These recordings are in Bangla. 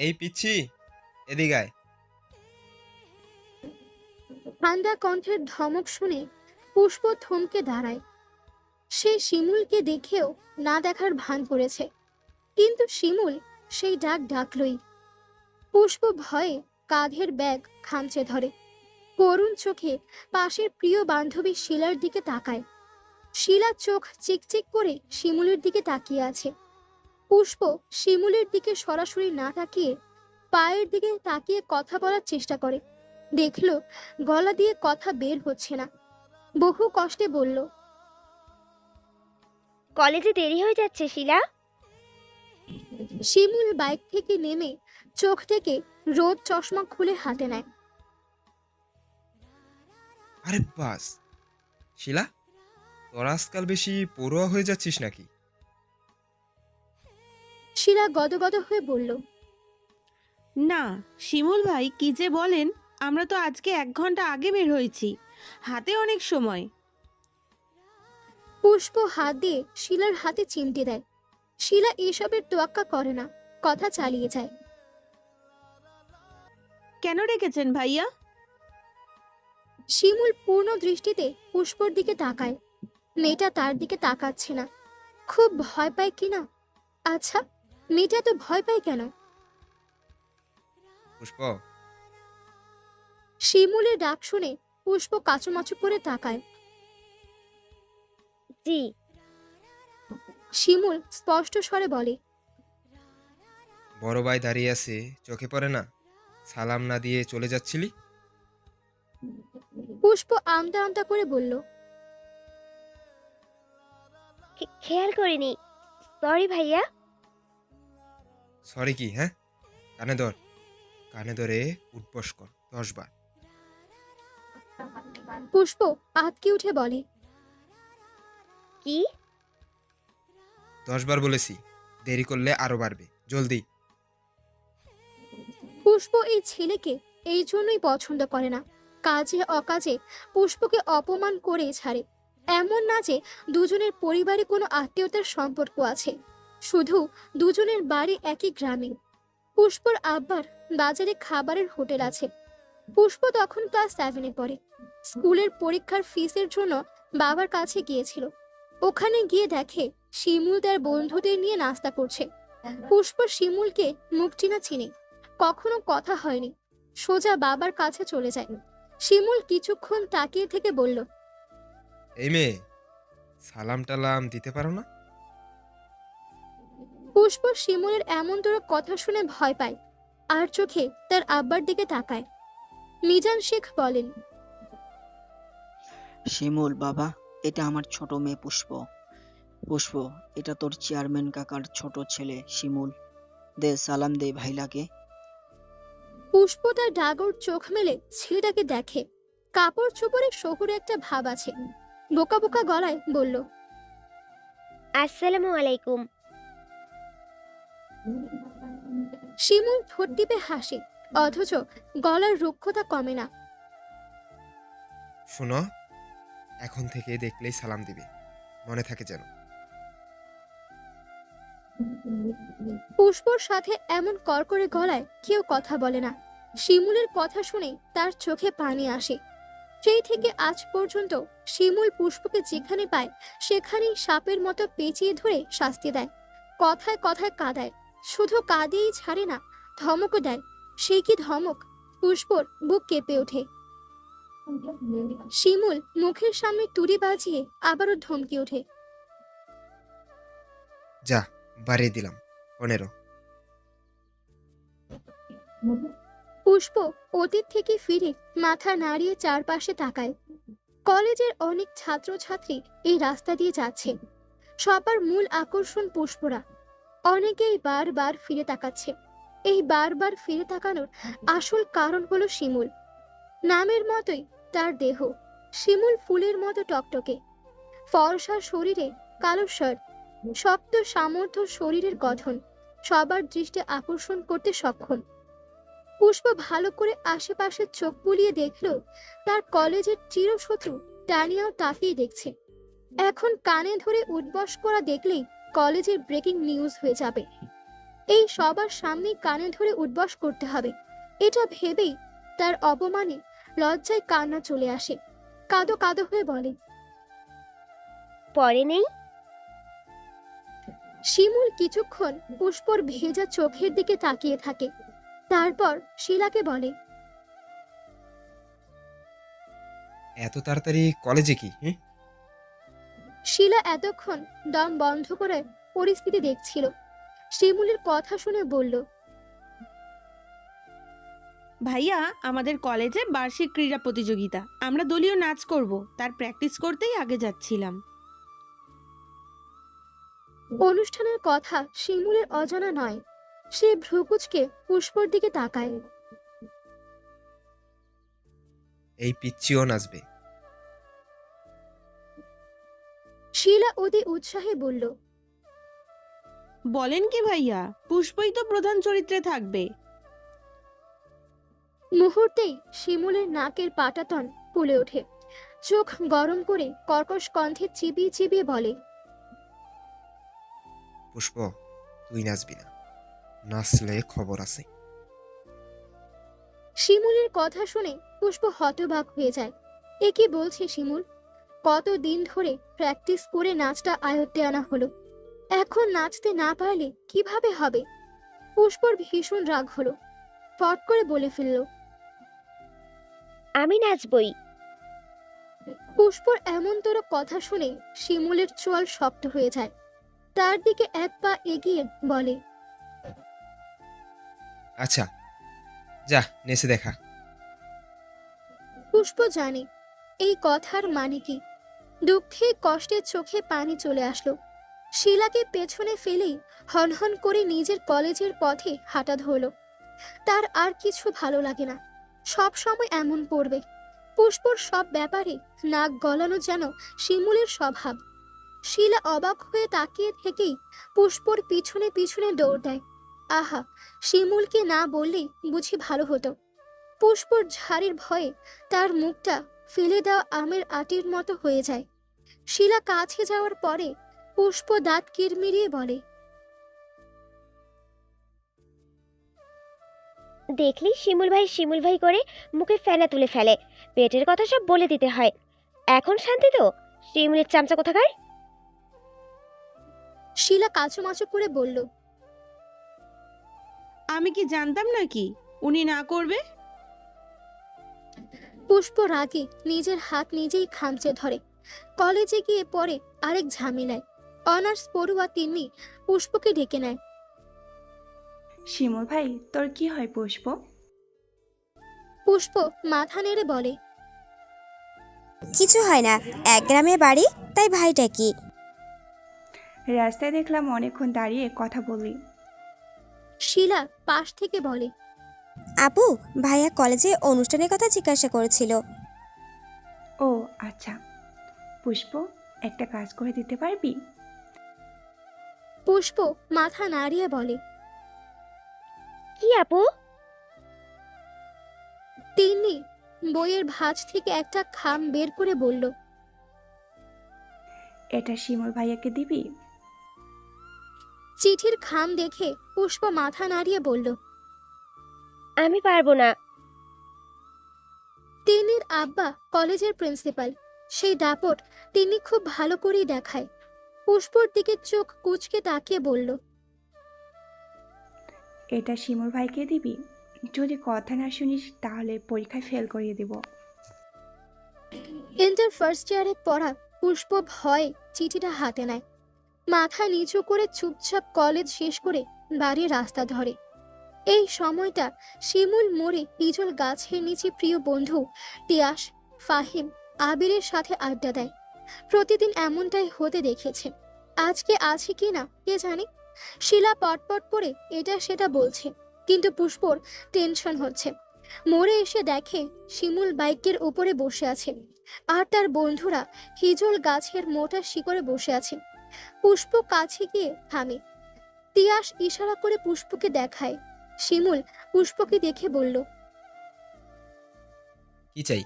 এই পিচ্ছি, এদিকে আয়। ঠান্ডা কণ্ঠের ধমক শুনে পুষ্প থমকে দাঁড়ায়। সে শিমুলকে দেখেও না দেখার ভান করেছে, কিন্তু শিমুল সেই ডাক ডাকলই। পুষ্প ভয়ে কাঁধের ব্যাগ খামচে ধরে, করুণ চোখে পাশের প্রিয় বান্ধবী শিলার দিকে তাকায়। শিলা চোখ চিকচিক করে শিমুলের দিকে তাকিয়ে আছে। পুষ্প শিমুলের দিকে সরাসরি না তাকিয়ে পায়ের দিকে তাকিয়ে কথা বলার চেষ্টা করে। দেখলো গলা দিয়ে কথা বের হচ্ছে না। বহু কষ্টে বলল, কলেজে দেরি হয়ে যাচ্ছে শিলা। শিমুল বাইক থেকে নেমে চোখ থেকে রোদ চশমা খুলে হাতে নেয়। আরে বাস, শিলা, তোরা আজকাল বেশি পড়ুয়া হয়ে যাচ্ছিস নাকি? শিলা গদগদ হয়ে বলল, না, শিমুল ভাই কি যে বলেন, আমরা তো আজকে 1 ঘন্টা আগে বের হয়েছি, হাতে অনেক সময়। পুষ্প হাত দিয়ে শিলার হাতে চিমটে দেয়। শিলা এসবের তোয়াক্কা করে না, কথা চালিয়ে যায়। কেন রেখেছেন ভাইয়া? শিমুল পূর্ণ দৃষ্টিতে পুষ্পর দিকে তাকায়। মেয়েটা তার দিকে তাকাচ্ছে না। খুব ভয় পায় কিনা? আচ্ছা, মেয়েটা তো ভয় পায় কেন? পুষ্প, শিমুলের ডাক শুনে পুষ্প কাচুমাচু করে তাকায়। জি। শিমুল স্পষ্ট স্বরে বলে, বড় ভাই দাঁড়িয়ে আছে, চোখে পড়ে না? সালাম না দিয়ে চলে যাচ্ছিলি? পুষ্প আমতা আমতা করে বলল, খেয়াল করিনি, সরি ভাইয়া। সরি কি, হ্যাঁ? কানে ধর, কানে ধরে উঠবস কর 10 বার। পুষ্প আঁতকে উঠে বলে, কি? 10 বার বলেছি, দেরি করলে আরো বাড়বে, জলদি। পুষ্প এই ছেলেকে এই জন্যই পছন্দ করে না। কাজে অকাজে পুষ্পকে অপমান করে ছাড়ে। এমন না যে দুজনের পরিবারে কোনো আত্মীয়তার সম্পর্ক আছে, শুধু দুজনের বাড়ি একই গ্রামে। পুষ্পর আব্বার বাজারে খাবারের হোটেল আছে। পুষ্প তখন ক্লাস 7-এ পড়ে। স্কুলের পরীক্ষার ফিসের জন্য বাবার কাছে গিয়েছিল। ওখানে গিয়ে দেখে শিমুল তার বন্ধুদের নিয়ে নাস্তা করছে। পুষ্প শিমুলকে মুখ চিনা চিনে, কখনো কথা হয়নি। সোজা বাবার কাছে চলে যায়। শিমুল কিছুক্ষণ তাকিয়ে থেকে বলল, এই মেয়ে, সালাম টালাম দিতে পারো না? পুষ্প শিমুলের এমন তোর কথা শুনে ভয় পায়, আর চোখে তার আব্বার দিকে তাকায়। মিজান শেখ বলেন, শিমুল বাবা, এটা আমার ছোট মেয়ে পুষ্প। পুষ্প, এটা তোর চেয়ারম্যান কাকার ছোট ছেলে শিমুল। দে সালাম দে ভাইলাকে। পুষ্প তার ডাগর চোখ মেলে ছেলেটাকে দেখে। কাপড় চোপড়ে শহুরে একটা ভাব আছে। বোকা বোকা গলায় বলল, আসসালামু আলাইকুম। শিমুল ঠোঁট টিপে হাসে, অথচ গলার রুক্ষতা কমে না। শোনো, এখন থেকে দেখলেই সালাম দিবে, মনে থাকে যেন। পুষ্পর সাথে এমন কড়কড়ে গলায় কেউ কথা বলে না। শিমুলের কথা শুনে তার চোখে পানি আসে। সেই থেকে আজ পর্যন্ত শিমুল পুষ্পকে যেখানে পায় সেখানেই সাপের মতো পেঁচিয়ে ধরে শাস্তি দেয়, কথায় কথায় কাঁদায়। শুধু কাঁদিয়েই ছাড়ে না, ধমকও দেয়। সেই কি ধমক! পুষ্পর বুক কেঁপে ওঠে। শিমুল মুখের সামনে তুড়ি বাজিয়ে আবারও ধমকে ওঠে। যা, বাড়িয়ে দিলাম 15। পুষ্প অতীত থেকে ফিরে মাথা নাড়িয়ে চারপাশে তাকায়। কলেজের অনেক ছাত্রছাত্রী এই রাস্তা দিয়ে যাচ্ছে। সবার মূল আকর্ষণ পুষ্পরা। অনেকেই বারবার ফিরে তাকাচ্ছে। এই বারবার ফিরে তাকানোর আসল কারণ হলো শিমুল। নামের মতোই তার দেহ শিমুল ফুলের মতো টকটকে। ফর্সা শরীরে কালো শার্ট, শক্ত সামর্থ্য শরীরের গঠন সবার দৃষ্টি আকর্ষণ করতে সক্ষম। পুষ্প ভালো করে আশেপাশে চোখ বুলিয়ে দেখলো তার কলেজের চিরশত্রু টানিয়াও তাকিয়ে দেখছে। এখন কানে ধরে উঠবস করা দেখলেই কলেজের ব্রেকিং নিউজ হয়ে যাবে। এই সবার সামনে কানে ধরে উঠবস করতে হবে। এটা ভেবেই তার অপমানে লজ্জায় কান্না চলে আসে। কাঁদো কাঁদো হয়ে বলে। পরে নেই। শিমুল কিছুক্ষণ পুষ্পর ভেজা চোখের দিকে তাকিয়ে থাকে, তারপর শিলাকে বলে, এত তাড়াতাড়ি কলেজে কি? হ্যাঁ, শিলা এতক্ষণ দম বন্ধ করে পরিস্থিতি দেখছিল। শিমুলের কথা শুনে বলল, ভাইয়া, আমাদের কলেজে বার্ষিক ক্রীড়া প্রতিযোগিতা, আমরা দলীয় নাচ করব, তার প্র্যাকটিস করতেই আগে যাচ্ছিলাম। অনুষ্ঠানের কথা শিমুলের অজানা নয়। সে ভ্রুকুচকে পুষ্পর দিকে তাকায়। এই পিচ্চিও নাচবে? শিলা অতি উৎসাহে বলল, বলেন কি ভাইয়া, পুষ্পই তো প্রধান চরিত্রে থাকবে। মুহূর্তেই শিমুলের নাকের পাটাতন ফুলে ওঠে। চোখ গরম করে কর্কশ কণ্ঠে চিবিয়ে চিবিয়ে বলে, পুষ্প, তুই নাচবি না, নাচলে খবর আছে। শিমুলের কথা শুনে পুষ্প হতবাক হয়ে যায়। এ কি বলছে শিমুল? কতদিন ধরে প্র্যাকটিস করে নাচটা আয়ত্তে আনা হলো, এখন নাচতে না পারলে কিভাবে হবে? পুষ্পর ভীষণ রাগ হলো। ফট করে বলে ফেলল, আমি নাচবই। পুষ্পর এমনতর কথা শুনে শিমুলের চোয়াল শক্ত হয়ে যায়। তার দিকে এক পা এগিয়ে বলে, আচ্ছা, যা নেচে দেখা। পুষ্প জানে এই কথার মানে কি। দুঃখে কষ্টে চোখে পানি চলে আসলো। শিলাকে পেছনে ফেলেই হনহন করে নিজের কলেজের পথে হাঁটা ধরলো। তার আর কিছু ভালো লাগে না, সব সময় এমন পড়বে। পুষ্পর সব ব্যাপারে নাক গলানো যেন শিমুলের স্বভাব। শিলা অবাক হয়ে তাকিয়ে থেকেই পুষ্পর পিছনে পিছনে দৌড় দেয়। আহা, শিমুলকে না বললেই বুঝি ভালো হতো। পুষ্পর ঝাড়ির ভয়ে তার মুখটা ফেলে দেওয়া আমের আটির মতো হয়ে যায়। শিলা কাছে যাওয়ার পরে পুষ্প দাঁত কিরমিরিয়ে বলে, দেখলি শিমুল ভাই করে মুখে ফেনা তুলে ফেলে, পেটের কথা সব বলে দিতে হয়। এখন শান্তি তো? শিমুলের চামচা কোথাকার। শিলা কাচুমাচু করে বলল, আমি কি জানতাম নাকি উনি না করবে? পুষ্প রাগে নিজের হাত নিজেই খামচে ধরে। কলেজে গিয়ে পড়ে আরেক ঝামেলায়। অনার্স পড়ুয়া তিন্নি পুষ্পকে ডেকে নেয়। শিমুল ভাই, তোর কি হয় পুষ্প? পুষ্প মাথা নেড়ে বলে, কিছু হয় না, এক গ্রামে বাড়ি, তাই ভাইটা কি। রাস্তায় দেখলাম অনেকক্ষণ দাঁড়িয়ে কথা বললি। শিলা পাশ থেকে বলে, আপু, ভাইয়া কলেজে অনুষ্ঠানের কথা জিজ্ঞাসা করেছিল। ও আচ্ছা, পুষ্প একটা কাজ করে দিতে পারবি? পুষ্প মাথা নাড়িয়ে বলে, কি আপু? তিন্নি বইয়ের ভাঁজ থেকে একটা খাম বের করে বলল, এটা শিমুল ভাইয়াকে দিবি? চিঠির খাম দেখে পুষ্প মাথা নাড়িয়ে বলল, আমি পারবো না। তিন্নির আব্বা কলেজের প্রিন্সিপাল, সেই দাপট তিন্নি খুব ভালো করেই দেখায়। পুষ্পর দিকে চোখ কুঁচকে তাকিয়ে বলল, এটা শিমুল ভাইকে দিবি? যদি কথা না শুনিস তাহলে পরীক্ষায় ফেল করিয়ে দেব। ইন্টার ফার্স্ট ইয়ারে পড়া পুষ্প ভয়ে চিঠিটা হাতে নেয়। মাথা নিচু করে চুপচাপ কলেজ শেষ করে বাড়ির রাস্তা ধরে। এই সময়টা শিমুল মোড়ে পিজল গাছের নিচে প্রিয় বন্ধু তিয়াস, ফাহিম, আবিরের সাথে আড্ডা দেয়। প্রতিদিন এমনটাই হতে দেখেছে। আজকে আছে কি না কে জানে। শিলা পটপট করে এটা সেটা বলছে, কিন্তু পুষ্পর টেনশন হচ্ছে। মোড়ে এসে দেখে শিমুল বাইকের উপরে বসে আছে, আর তার বন্ধুরা হিজল গাছের মোটা শিকড়ে বসে আছে। পুষ্প কাছে গিয়ে থামে। তিয়াস ইশারা করে পুষ্পকে দেখায়। শিমুল পুষ্পকে দেখে বলল, কি চাই?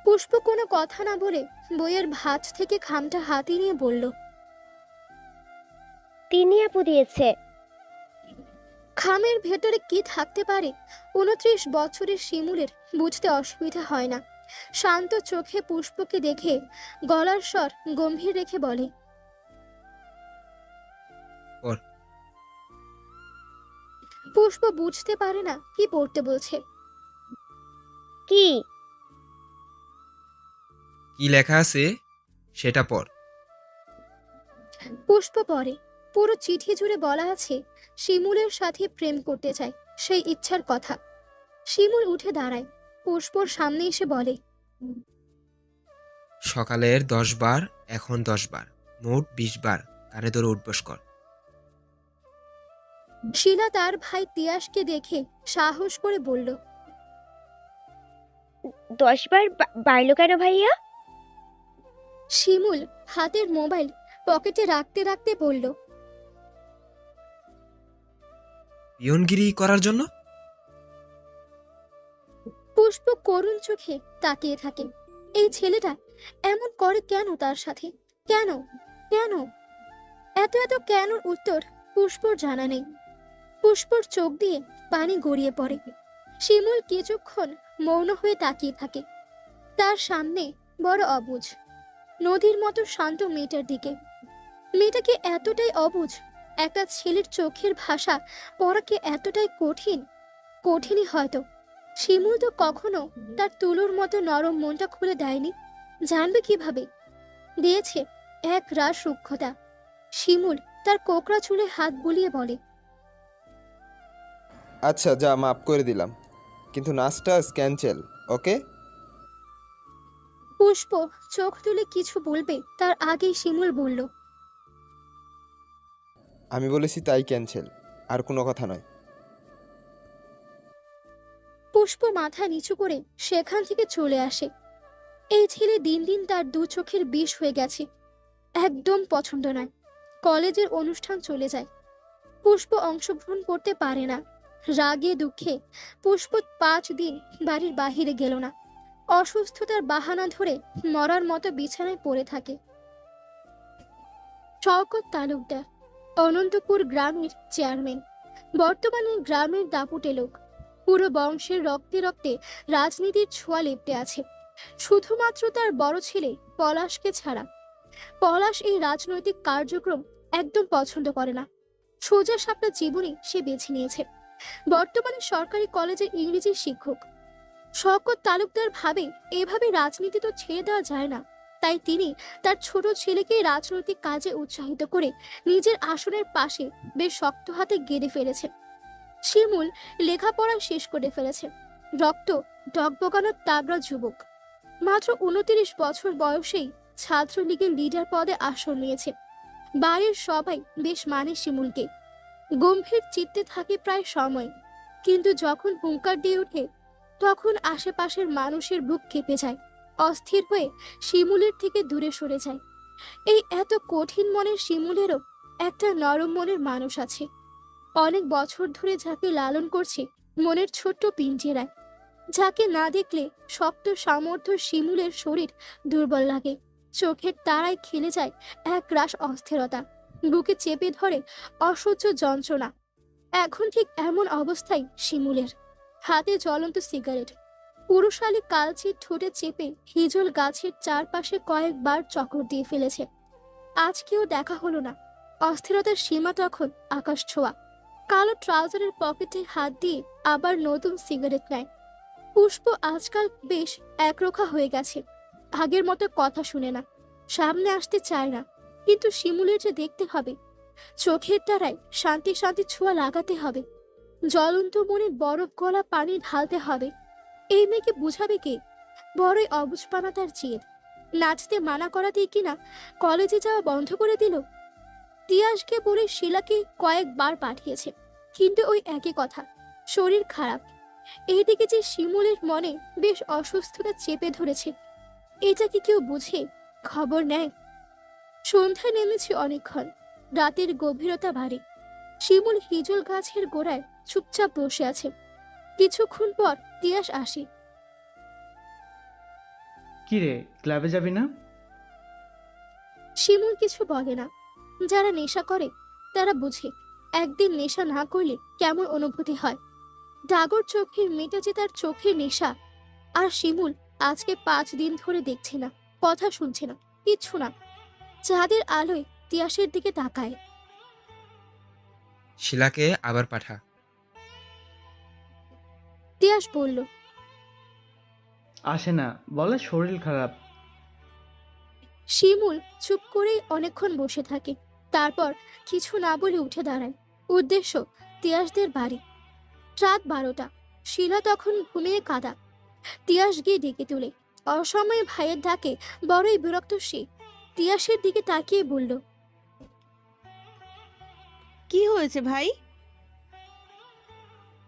পুষ্প কোনো কথা না বলে বইয়ের ভাঁজ থেকে খামটা হাতে নিয়ে বলল, তিনি আপু দিয়েছে। খামের ভেতরে কি থাকতে পারে 29 বছরের শিমুলের বুঝতে অসুবিধা হয় না। শান্ত চোখে পুষ্পকে দেখে গলার স্বর গম্ভীর রেখে বলে, পর। পুষ্প বুঝতে পারে না কি পড়তে বলছে। কি? কি লেখা আছে সেটা পড়। পুষ্প পড়ে। পুরো চিঠি জুড়ে বলা আছে শিমুলের সাথে প্রেম করতে চায়, সেই ইচ্ছার কথা। শিমুল উঠে দাঁড়ায়, পুষ্পর সামনে এসে বলে, সকালের 10 বার, এখন 10 বার, মোট 20 বার কানে ধরে উঠবস কর। শিলা তার ভাই তিয়াসকে দেখে সাহস করে বলল, 10 বার বাড়লো কেন ভাইয়া? শিমুল হাতের মোবাইল পকেটে রাখতে রাখতে বলল, পিয়নগিরি করার জন্য। পুষ্প করুণ চোখে তাকিয়ে থাকে। এই ছেলেটা এমন করে কেন তার সাথে? কেন কেন এত এত কেনর উত্তর পুষ্পর জানা নেই। পুষ্পর চোখ দিয়ে পানি গড়িয়ে পড়ে। শিমুল কিছুক্ষণ মৌন হয়ে তাকিয়ে থাকে। তার সামনে বড় অবুঝ নদীর মতো শান্ত মেয়েটার দিকে। মেয়েটাকে এতটাই অবুঝ, একটা ছেলের চোখের ভাষা পড়াকে এতটাই কঠিন। কঠিনই হয়তো। শিমুল তো কখনো তার তুলোর মতো নরম মনটা খুলে দেয়নি, জানবে কিভাবে? দিয়েছে এক রাস সূক্ষ্মতা। শিমুল তার কোকড়া চুলে হাত বুলিয়ে বলে, আচ্ছা যা, মাফ করে দিলাম, কিন্তু নাচটা ক্যান্সেল, ওকে? পুষ্প চোখ তুলে কিছু বলবে তার আগেই শিমুল বলল, আমি বলেছি তাই ক্যান্সেল, আর কোনো কথা নয়। পুষ্প মাথা নিচু করে সেখান থেকে চলে আসে। এই ছেলে দিন দিন তার দু চোখের বিষ হয়ে গেছে। একদম পছন্দ নয়। কলেজের অনুষ্ঠান চলে যায়। পুষ্প অংশগ্রহণ করতে পারে না। রাগে দুঃখে পুষ্প 5 দিন বাড়ির বাহিরে গেল না। অসুস্থতার বাহানা ধরে মরার মতো বিছানায় পড়ে থাকে। শওকত তালুকদার অনন্তপুর গ্রামের চেয়ারম্যান, বর্তমানে গ্রামের দাপুটে লোক। পুরো বংশের রক্তে রক্তে রাজনীতির ছোঁয়া লেপ্টে আছে, শুধুমাত্র তার বড় ছেলে পলাশকে ছাড়া। পলাশ এই রাজনৈতিক কার্যক্রম একদম পছন্দ করে না। সোজা সাপটা জীবনই সে বেছে নিয়েছে। বর্তমানে সরকারি কলেজের ইংরেজির শিক্ষক। শওকত তালুকদার ভাবে এভাবে রাজনীতি তো ছেড়ে দেওয়া যায় না। তাই তিনি তার ছোট ছেলেকে রাজনৈতিক কাজে উৎসাহিত করে নিজের আসনের পাশে বেশ শক্ত হাতে গেড়ে ফেলেছে। শিমুল লেখাপড়া শেষ করে ফেলেছে। রক্ত ডগবগানোর তাগড়া যুবক। মাত্র 29 বছর বয়সেই ছাত্রলীগের লিডার পদে আসন নিয়েছে। বাড়ির সবাই বেশ মানে শিমুলকে। গম্ভীর চিত্তে থাকে প্রায় সময়, কিন্তু যখন হুঙ্কার দিয়ে ওঠে তখন আশেপাশের মানুষের বুক কেঁপে যায়। অস্থির হয়ে শিমুলের থেকে দূরে সরে যায়। এই এত কঠিন মনের শিমুলেরও একটা নরম মনের মানুষ আছে। অনেক বছর ধরে যাকে লালন করছে মনের ছোট্ট পিঞ্জেরায়। যাকে না দেখলে শক্ত সামর্থ্য শিমুলের শরীর দুর্বল লাগে। চোখের তারায় খেলে যায় এক রাশ অস্থিরতা। বুকে চেপে ধরে অসহ্য যন্ত্রণা। এখন ঠিক এমন অবস্থায় শিমুলের। হাতে জ্বলন্ত সিগারেট, পুরুষালী কালচে ঠোঁটে চেপে হিজল গাছের চারপাশে কয়েকবার চক্কর দিয়ে ফেলেছে। আজকেও দেখা হলো না। অস্থিরতার সীমা তখন আকাশ ছোঁয়া। কালো ট্রাউজারের পকেটে হাত দিয়ে আবার নতুন সিগারেট নেয়। পুষ্প আজকাল বেশ একরোখা হয়ে গেছে। আগের মতো কথা শুনে না, সামনে আসতে চায় না। কিন্তু শিমুলের যে দেখতে হবে, চোখের তারায় শান্তি শান্তি ছোঁয়া লাগাতে হবে। জ্বলন্ত মনে বরফ গলা পানি ঢালতে হবে। এই মেয়েকে বুঝাবে কে? বড়ই অবুঝপানা তার জেদ। নাচতে মানা করাতেই কিনা কলেজে যাওয়া বন্ধ করে দিল। তিয়াসকে বলে শিলাকে কয়েকবার পাঠিয়েছে, কিন্তু ওই একই কথা, শরীর খারাপ। এইদিকে যে শিমুলের মনে বেশ অসুস্থতা চেপে ধরেছে, এটা কি কেউ বুঝে, খবর নেয়? সন্ধ্যায় নেমেছে অনেকক্ষণ। রাতের গভীরতা ভারী। শিমুল হিজল গাছের গোড়ায় চুপচাপ বসে আছে। কিছুক্ষণ পর তিয়াস আসে। কি রে, ক্লাবে যাবি না? শিমুল কিছু বলে না। যারা নেশা করে তারা বুঝে একদিন নেশা না করলে কেমন অনুভূতি হয়। ডাগর চোখের মেটেছে তার চোখের নেশা। আর শিমুল আজকে 5 দিন ধরে দেখছে না, কথা শুনছে না, কিচ্ছু না। চাঁদের আলোয় তিয়াসের দিকে তাকায়। শিলাকে আবার পাঠা। তিয়াস বলল, আসে না, বলে শরীর খারাপ। শিমুল চুপ করেই অনেকক্ষণ বসে থাকে। তারপর কিছু না বলে উঠে দাঁড়ায়। উদ্দেশ্য তিয়াসদের বাড়ি। রাত 12টা। শিলা তখন ঘুমিয়ে কাঁদা। তিয়াস গিয়ে ডেকে তুলে। অসময়ে ভাইয়ের ডাকে বড়ই বিরক্ত সে। তিয়াসের দিকে তাকিয়ে বলল, কি হয়েছে ভাই?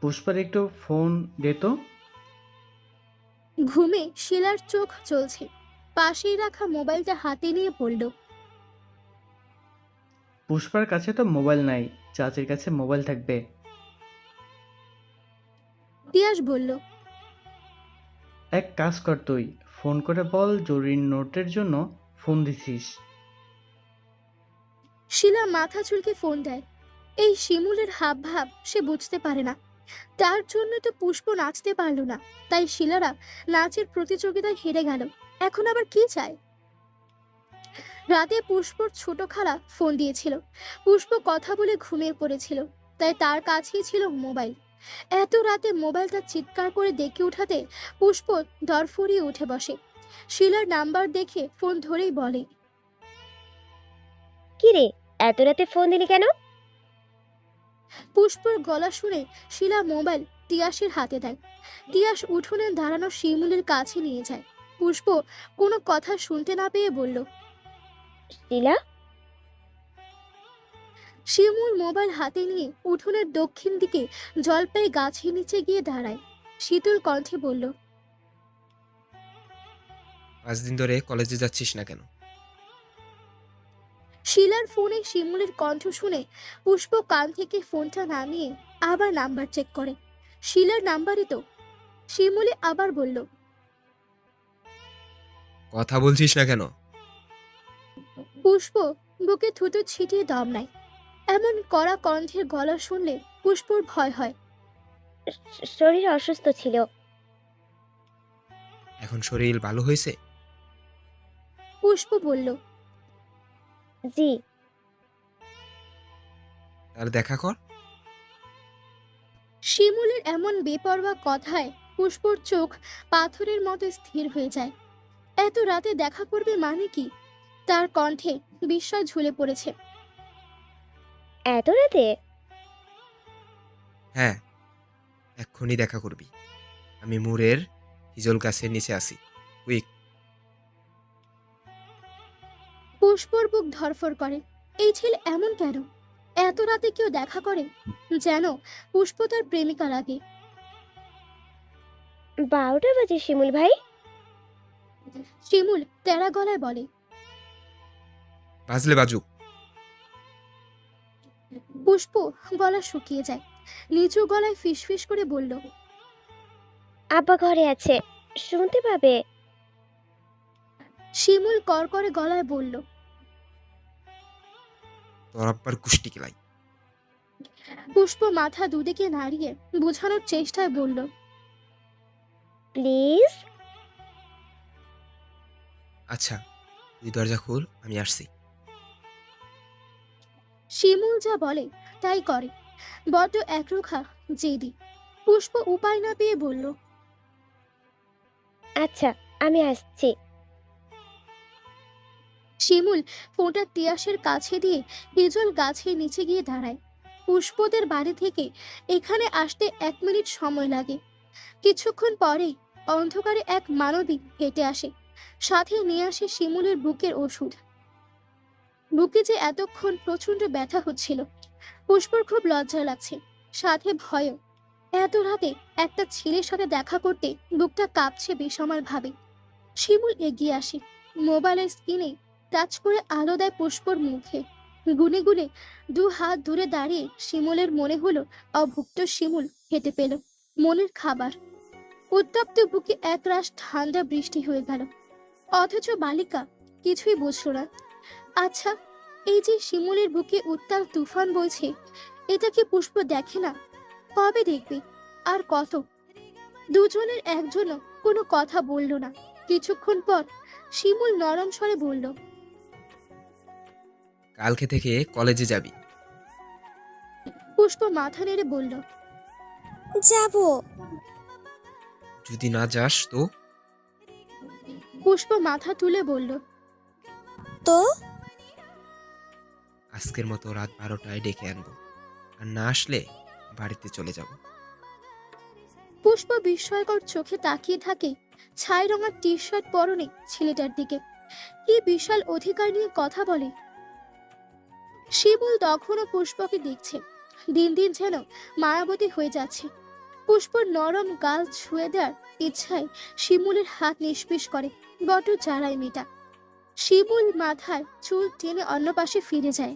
পুষ্পার একটু ফোন দে তো। ঘুমে শিলার চোখ জ্বলছে। পাশেই রাখা মোবাইলটা হাতে নিয়ে বলল, পুষ্পার কাছে তো মোবাইল নাই, চাচির কাছে মোবাইল থাকবে। তিয়াস বলল, এক কাজ কর, তুই ফোন করে বল জরুরি নোটের জন্য ফোন দিছিস। শিলা মাথা চুলকে ফোন দেয়। এই শিমুলের হাব ভাব সে বুঝতে পারে না। তার জন্য তো পুষ্প নাচতে পারল না, তাই শিলারা নাচের প্রতিযোগিতায় হেরে গেল। এখন আবার কি চায়? রাতে পুষ্পর ছোট খালা ফোন দিয়েছিল। পুষ্প কথা বলে ঘুমিয়ে পড়েছিল, তাই তার কাছেই ছিল মোবাইল। এত রাতে মোবাইলটা চিৎকার করে ডেকে উঠাতে পুষ্প দরফরিয়ে উঠে বসে। শিলার নাম্বার দেখে ফোন ধরেই বলে, কি রে, এত রাতে ফোন দিলি কেন? পুষ্পর গলা শুনে শিলা মোবাইল তিয়াসের হাতে দেয়। তিয়াস উঠোনে দাঁড়ানো শিমুলের কাছে নিয়ে যায়। পুষ্প কোনো কথা শুনতে না পেয়ে বলল, শিলা, শিমুল মোবাইল হাতে নিয়ে উঠোনের দক্ষিণ দিকে জলপাই গাছের নিচে গিয়ে দাঁড়ায়। শীতল কণ্ঠে বলল, 5 দিন ধরে কলেজে যাচ্ছিস না কেন? শিলার ফোনে শিমুলের কণ্ঠ শুনে পুষ্প কান থেকে ফোনটা নামিয়ে আবার নাম্বার চেক করে। শিলার নাম্বারই তো। শিমুলে আবার বলল, কথা বলছিস না কেন? পুষ্প বুকে থুতু ছিটিয়ে দম নেয়। এমন কড়া কণ্ঠের গলা শুনলে পুষ্পর ভয় হয়। শরীর অসুস্থ ছিল। এখন শরীর ভালো হয়েছে? পুষ্প বলল, জি। তার দেখা কর। শিমুলের এমন বেপরোয়া কথায় পুষ্পর চোখ পাথরের মতো স্থির হয়ে যায়। এত রাতে দেখা করবে মানে কি? তার কণ্ঠে বিস্ময় ঝুলে পড়েছে। এত রাতে? হ্যাঁ, এক্ষুনি দেখা করবি। আমি মুরের হিজল গাছের নিচে আছি। কুইক। পুষ্পর বুক ধরফর করে। এই ছেলে এমন কেন? এত রাতে কেউ দেখা করে? যেন পুষ্প তার প্রেমিকা লাগে। 12টা বাজে শিমুল ভাই। শিমুল তেরা গলায় বলে। বাজলে বাজুক। পুষ্প গলা শুকিয়ে যায়। নিচু গলায় ফিসফিস করে বলল, আব্বা ঘরে আছে, শুনতে পাবে। শিমুল করকরে গলায় বলল। তোর আব্বার কুষ্টি কিলাই। পুষ্প মাথা দুদিকে নাড়িয়ে বোঝানোর চেষ্টায় বলল, প্লিজ। আচ্ছা, তুই দরজা খুল, আমি আসছি। শিমুল যা বলে তাই করে। বড্ড একরোখা, জেদি। পুষ্প উপায় না পেয়ে বলল, আচ্ছা, আমি আসছি। শিমুল ফোনটা তিয়াসের কাছে দিয়ে হিজল গাছের নিচে গিয়ে দাঁড়ায়। পুষ্পদের বাড়ি থেকে এখানে আসতে 1 মিনিট সময় লাগে। কিছুক্ষণ পরেই অন্ধকারে এক মানবী হেঁটে আসে। সাথে নিয়ে আসে শিমুলের বুকের ওষুধ। বুকে যে এতক্ষণ প্রচন্ড ব্যথা হচ্ছিল। পুষ্পর খুব লজ্জা লাগছে, সাথে ভয়ও। এত রাতে একটা ছেলের সাথে দেখা করতে বুকটা কাঁপছে বেসামাল ভাবে। শিমুল এগিয়ে আসে, মোবাইলের স্ক্রিনে টাচ করে আলো দেয় পুষ্পর মুখে। গুনে গুনে 2 হাত দূরে দাঁড়িয়ে শিমুলের মনে হলো অভুক্ত শিমুল খেতে পেল মনের খাবার। উত্তপ্ত বুকে একরাশ ঠান্ডা বৃষ্টি হয়ে গেল। অথচ বালিকা কিছুই বুঝল না। আচ্ছা, এই যে শিমুলের বুকে উত্তাল তুফান বইছে, এটা কি পুষ্প দেখে না? কবে দেখবে? আর কত? দুজনের একজনও কোনো কথা বলল না। কিছুক্ষণ পর শিমুল নরম স্বরে বলল, কালকে থেকে কলেজে যাবি। পুষ্প মাথা নেড়ে বলল, যাব। যদি না যাস তো? পুষ্প মাথা তুলে বলল, তো আজকের মতো রাত 12টায় ডেকে আনবো, আর না আসলে বাড়িতে চলে যাব। পুষ্প বিস্ময়কর চোখে তাকিয়ে থাকে ছাই রঙা টি শার্ট পরনে ছেলেটার দিকে। কি বিশাল অধিকার নিয়ে কথা বলে! শিমুল তখনও পুষ্পকে দেখছে, দিন দিন যেন মায়াবতী হয়ে যাচ্ছে। পুষ্পর নরম গাল ছুঁয়ে দেওয়ার ইচ্ছায় শিমুলের হাত নিষ্পিস করে, বড্ড জ্বালায় মেয়েটা। শিমুল মাথায় চুল টেনে অন্য পাশে ফিরে যায়।